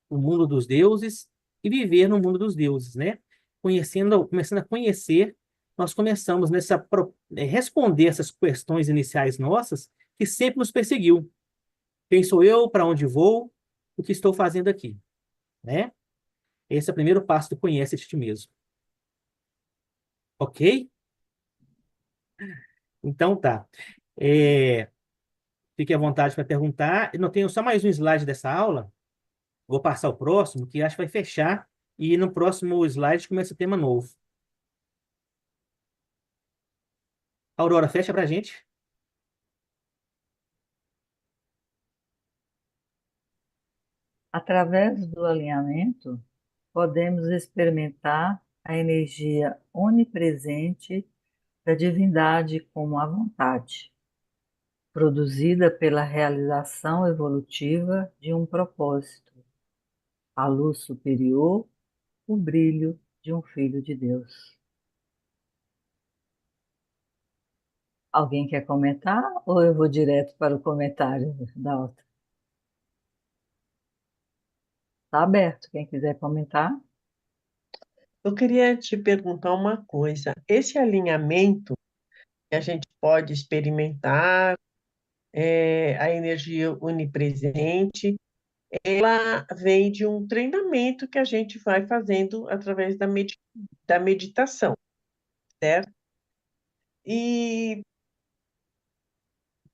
o mundo dos deuses e viver no mundo dos deuses, né? Começando a conhecer, nós começamos responder essas questões iniciais nossas que sempre nos perseguiu. Quem sou eu? Para onde vou? O que estou fazendo aqui, né? Esse é o primeiro passo do conhece-te a ti mesmo. Ok? Então tá. É, Fique à vontade para perguntar. Eu não tenho só mais um slide dessa aula. Vou passar o próximo, que acho que vai fechar. E no próximo slide começa o tema novo. Aurora, fecha para a gente. Através do alinhamento, podemos experimentar a energia onipresente da divindade como a vontade, produzida pela realização evolutiva de um propósito, a luz superior, o brilho de um filho de Deus. Alguém quer comentar ou eu vou direto para o comentário da outra? Está aberto, quem quiser comentar. Eu queria te perguntar uma coisa. Esse alinhamento que a gente pode experimentar, a energia onipresente, ela vem de um treinamento que a gente vai fazendo através da meditação, certo? E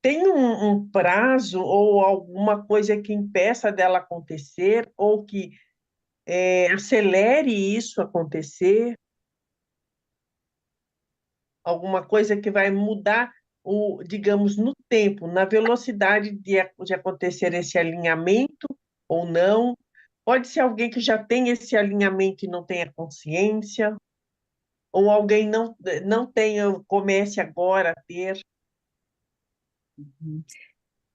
tem um prazo ou alguma coisa que impeça dela acontecer ou que acelere isso acontecer? Alguma coisa que vai mudar digamos, no tempo, na velocidade de acontecer esse alinhamento ou não? Pode ser alguém que já tem esse alinhamento e não tenha consciência, ou alguém não tenha, comece agora a ter.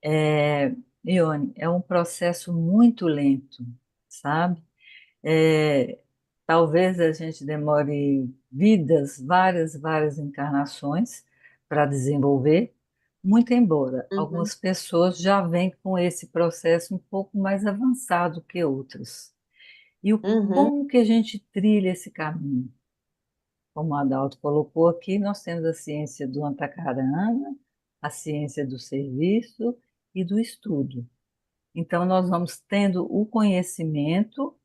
É, Ione, é um processo muito lento, sabe? É, talvez a gente demore vidas, várias encarnações para desenvolver, muito embora Uhum, algumas pessoas já vêm com esse processo um pouco mais avançado que outras. E uhum, como que a gente trilha esse caminho? Como o Adalto colocou aqui, nós temos a ciência do Antacarana, a ciência do serviço e do estudo. Então, nós vamos tendo o conhecimento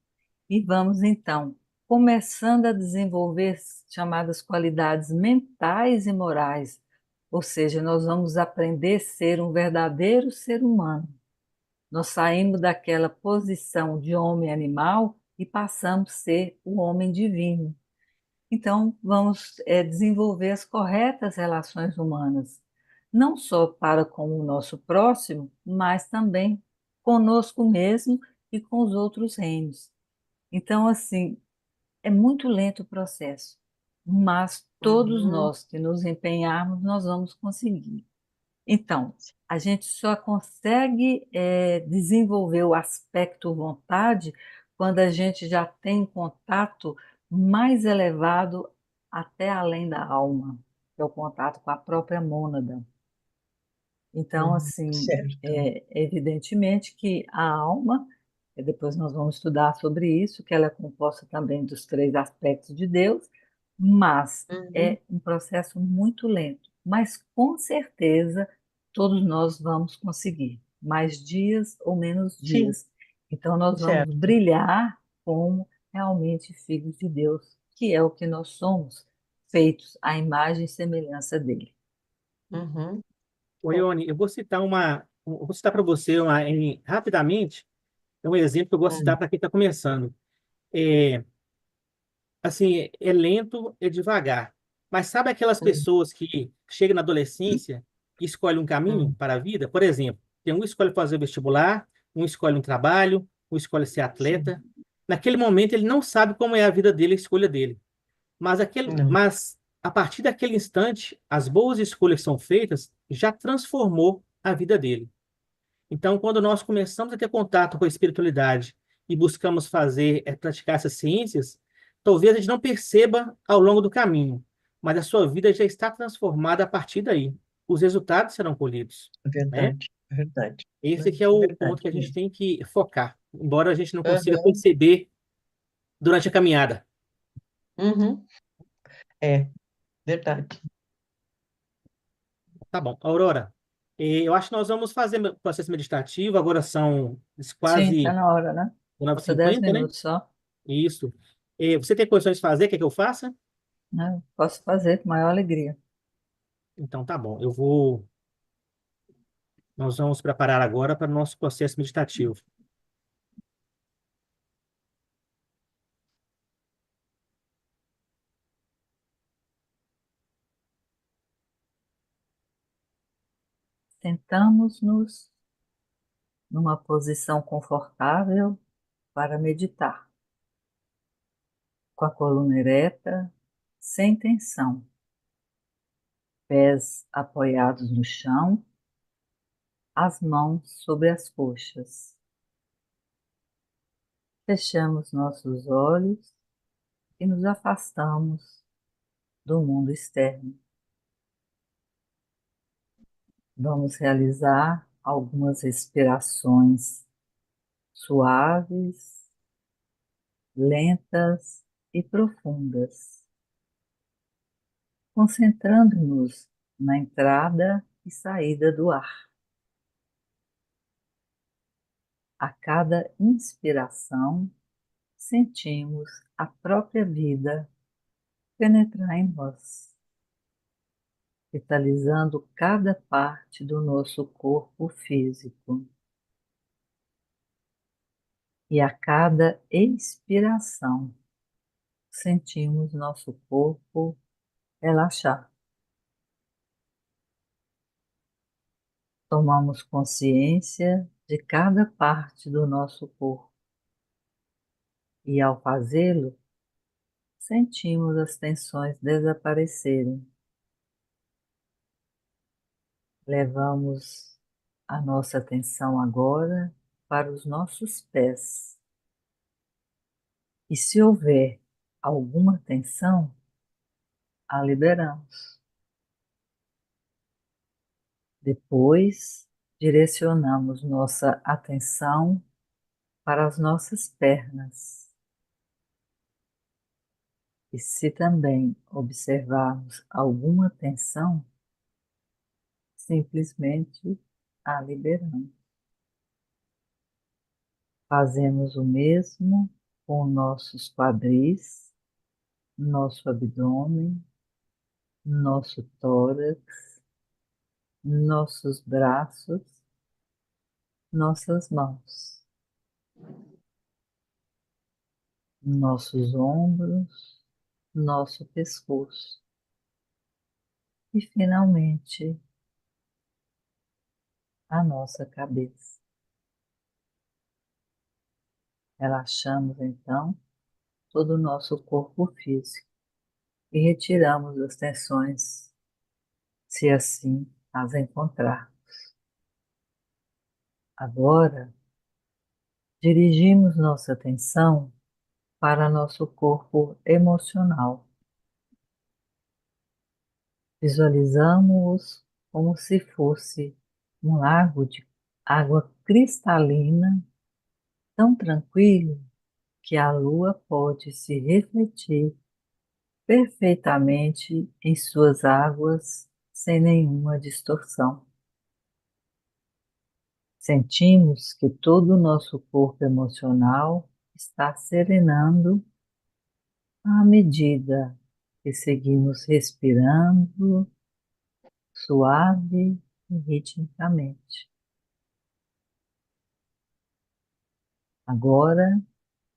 e vamos, então, começando a desenvolver chamadas qualidades mentais e morais, ou seja, nós vamos aprender a ser um verdadeiro ser humano. Nós saímos daquela posição de homem animal e passamos a ser o homem divino. Então, vamos desenvolver as corretas relações humanas, não só para com o nosso próximo, mas também conosco mesmo e com os outros reinos. Então, assim, é muito lento o processo, mas todos uhum. nós que nos empenharmos, nós vamos conseguir. Então, a gente só consegue desenvolver o aspecto vontade quando a gente já tem contato mais elevado até além da alma, que é o contato com a própria mônada. Então, assim, Certo. evidentemente que a alma, depois nós vamos estudar sobre isso, que ela é composta também dos três aspectos de Deus, mas Uhum, é um processo muito lento. mas com certeza todos nós vamos conseguir, mais dias ou menos Sim, dias. Então nós vamos certo. brilhar como realmente filhos de Deus, que é o que nós somos, feitos à imagem e semelhança dele. Uhum. Ô, Ione, eu vou citar para você rapidamente, é um exemplo que eu gosto de dar Hum, para quem está começando. É, assim, é lento, é devagar. Mas sabe aquelas hum, pessoas que chegam na adolescência e escolhem um caminho hum. para a vida? Por exemplo, tem um que escolhe fazer vestibular, um escolhe um trabalho, um escolhe ser Sim. atleta. Naquele momento ele não sabe como é a vida dele, a escolha dele. Não, Mas a partir daquele instante, as boas escolhas que são feitas já transformou a vida dele. Então, quando nós começamos a ter contato com a espiritualidade e buscamos praticar essas ciências, talvez a gente não perceba ao longo do caminho, mas a sua vida já está transformada a partir daí. Os resultados serão colhidos, né? é verdade, Esse né? que é É o ponto verdade que a gente mesmo. tem que focar, embora a gente não consiga Aham, perceber durante a caminhada. uhum. É verdade. Tá bom. Aurora, eu acho que nós vamos fazer o processo meditativo, agora são Sim, está quase na hora, né? Falta 10 9h50, né? minutos só, Isso. Você tem condições de fazer? Quer que eu faça? né? Posso fazer com maior alegria. Então tá bom. Nós vamos preparar agora para o nosso processo meditativo. Sentamos-nos numa posição confortável para meditar, com a coluna ereta, sem tensão, pés apoiados no chão, as mãos sobre as coxas. Fechamos nossos olhos e nos afastamos do mundo externo. Vamos realizar algumas respirações suaves, lentas e profundas, concentrando-nos na entrada e saída do ar. A cada inspiração, sentimos a própria vida penetrar em nós, vitalizando cada parte do nosso corpo físico. E a cada expiração, sentimos nosso corpo relaxar. Tomamos consciência de cada parte do nosso corpo e, ao fazê-lo, sentimos as tensões desaparecerem. Levamos a nossa atenção agora para os nossos pés. E se houver alguma tensão, a liberamos. Depois, direcionamos nossa atenção para as nossas pernas. E se também observarmos alguma tensão, simplesmente a liberamos. Fazemos o mesmo com nossos quadris, nosso abdômen, nosso tórax, nossos braços, nossas mãos, nossos ombros, nosso pescoço e, finalmente, a nossa cabeça. Relaxamos então todo o nosso corpo físico e retiramos as tensões, se assim as encontrar. Agora, dirigimos nossa atenção para nosso corpo emocional. Visualizamos-os como se fosse um lago de água cristalina, tão tranquilo que a lua pode se refletir perfeitamente em suas águas sem nenhuma distorção. Sentimos que todo o nosso corpo emocional está serenando à medida que seguimos respirando suave e ritmicamente. Agora,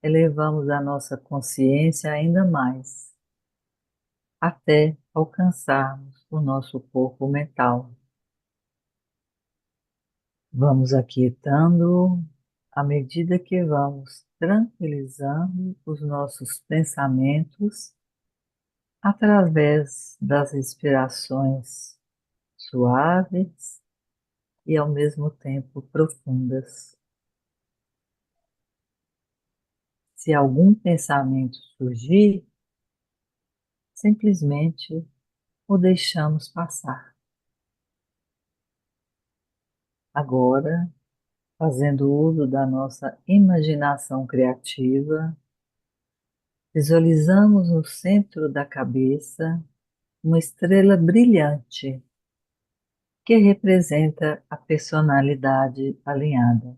elevamos a nossa consciência ainda mais, até alcançarmos o nosso corpo mental. Vamos aquietando à medida que vamos tranquilizando os nossos pensamentos através das respirações suaves e ao mesmo tempo profundas. Se algum pensamento surgir, simplesmente o deixamos passar. Agora, fazendo uso da nossa imaginação criativa, visualizamos no centro da cabeça uma estrela brilhante que representa a personalidade alinhada.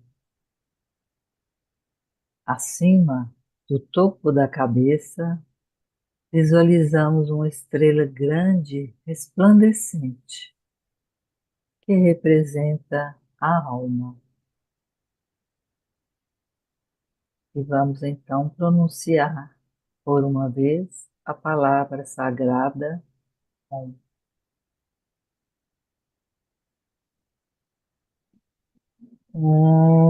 Acima do topo da cabeça, visualizamos uma estrela grande, resplandecente, que representa a alma. E vamos então pronunciar por uma vez a palavra sagrada Om. Om.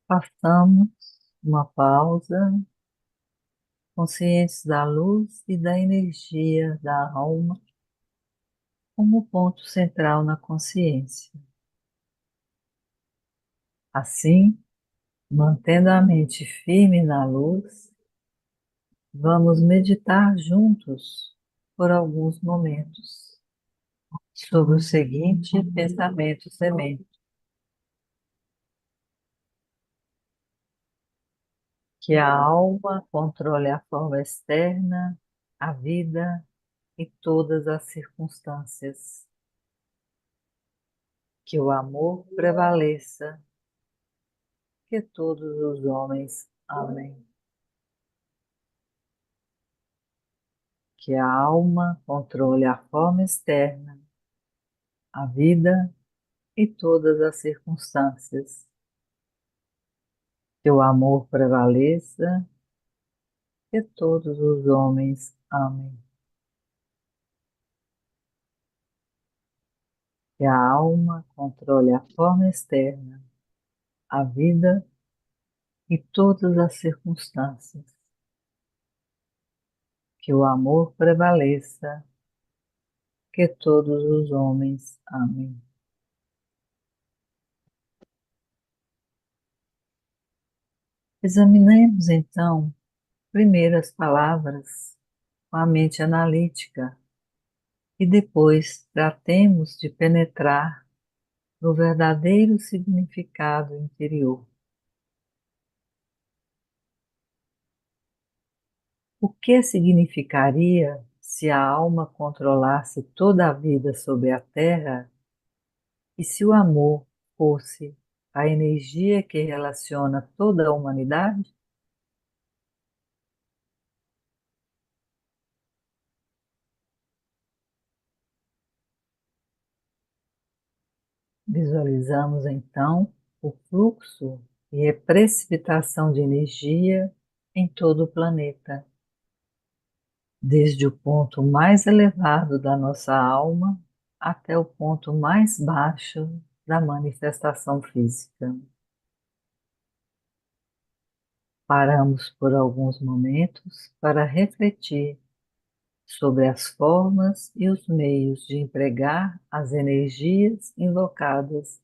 Façamos uma pausa, conscientes da luz e da energia da alma como ponto central na consciência. Assim, mantendo a mente firme na luz, vamos meditar juntos por alguns momentos sobre o seguinte pensamento semente: que a alma controle a forma externa, a vida e todas as circunstâncias. Que o amor prevaleça, que todos os homens amem. Que a alma controle a forma externa, a vida e todas as circunstâncias. Que o amor prevaleça, que todos os homens amem. Que a alma controle a forma externa, a vida e todas as circunstâncias. Que o amor prevaleça, que todos os homens amem. Examinemos então primeiro as palavras com a mente analítica e depois tratemos de penetrar no verdadeiro significado interior. O que significaria se a alma controlasse toda a vida sobre a Terra e se o amor fosse a energia que relaciona toda a humanidade? Visualizamos então o fluxo e a precipitação de energia em todo o planeta, desde o ponto mais elevado da nossa alma até o ponto mais baixo da manifestação física. Paramos por alguns momentos para refletir sobre as formas e os meios de empregar as energias invocadas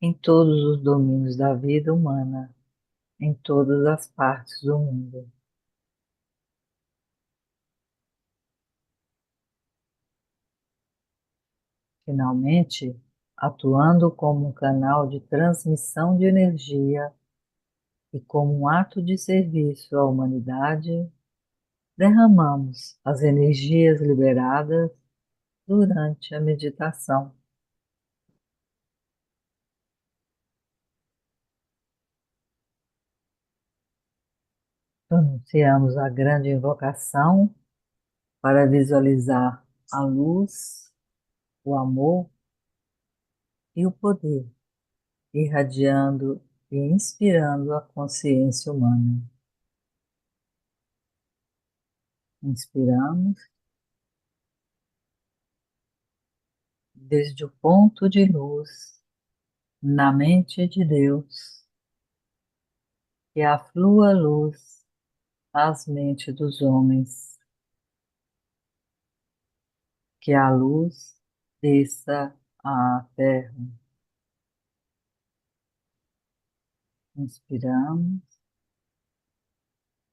em todos os domínios da vida humana, em todas as partes do mundo. Finalmente, atuando como um canal de transmissão de energia e como um ato de serviço à humanidade, derramamos as energias liberadas durante a meditação. Pronunciamos a grande invocação para visualizar a luz, o amor e o poder, irradiando e inspirando a consciência humana. Inspiramos desde o ponto de luz na mente de Deus, que aflua a luz às mentes dos homens, que a luz desça à terra. Inspiramos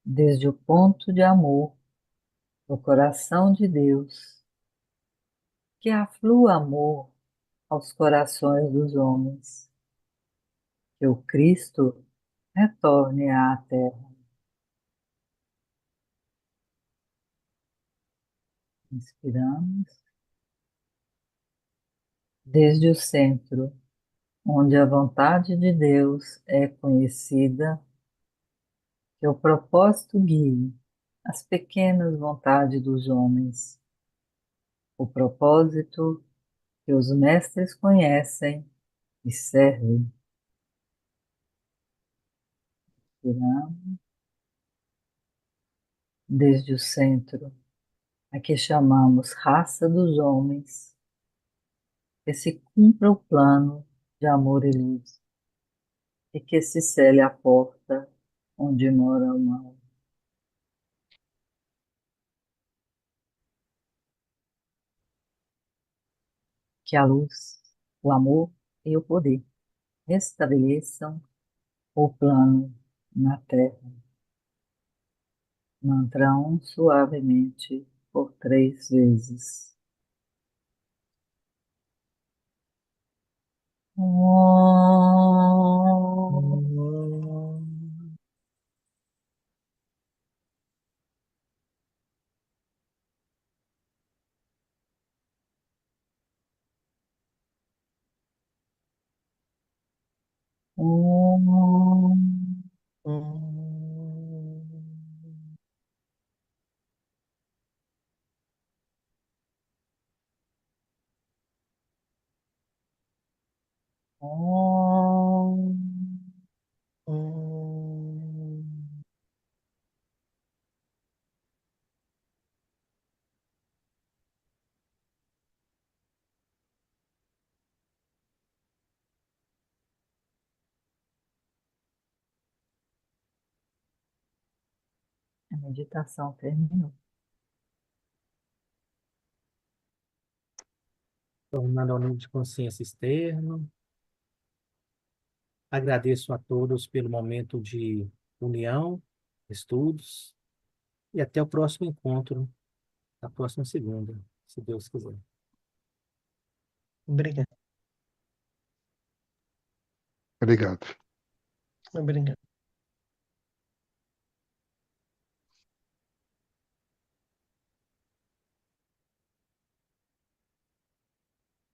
desde o ponto de amor do coração de Deus, que aflua amor aos corações dos homens, que o Cristo retorne à terra. Inspiramos desde o centro, onde a vontade de Deus é conhecida, que o propósito guie as pequenas vontades dos homens, o propósito que os mestres conhecem e servem. Inspiramos desde o centro, a que chamamos raça dos homens, que se cumpra o plano de amor e luz, e que se cele a porta onde mora o mal. Que a luz, o amor e o poder restabeleçam o plano na terra. Mantra suavemente por 3 vezes. Om. Om. Om. A meditação terminou. Tornando ao nível de consciência externo. Agradeço a todos pelo momento de união, estudos, e até o próximo encontro, na próxima segunda, se Deus quiser. Obrigado. Obrigado. Obrigado.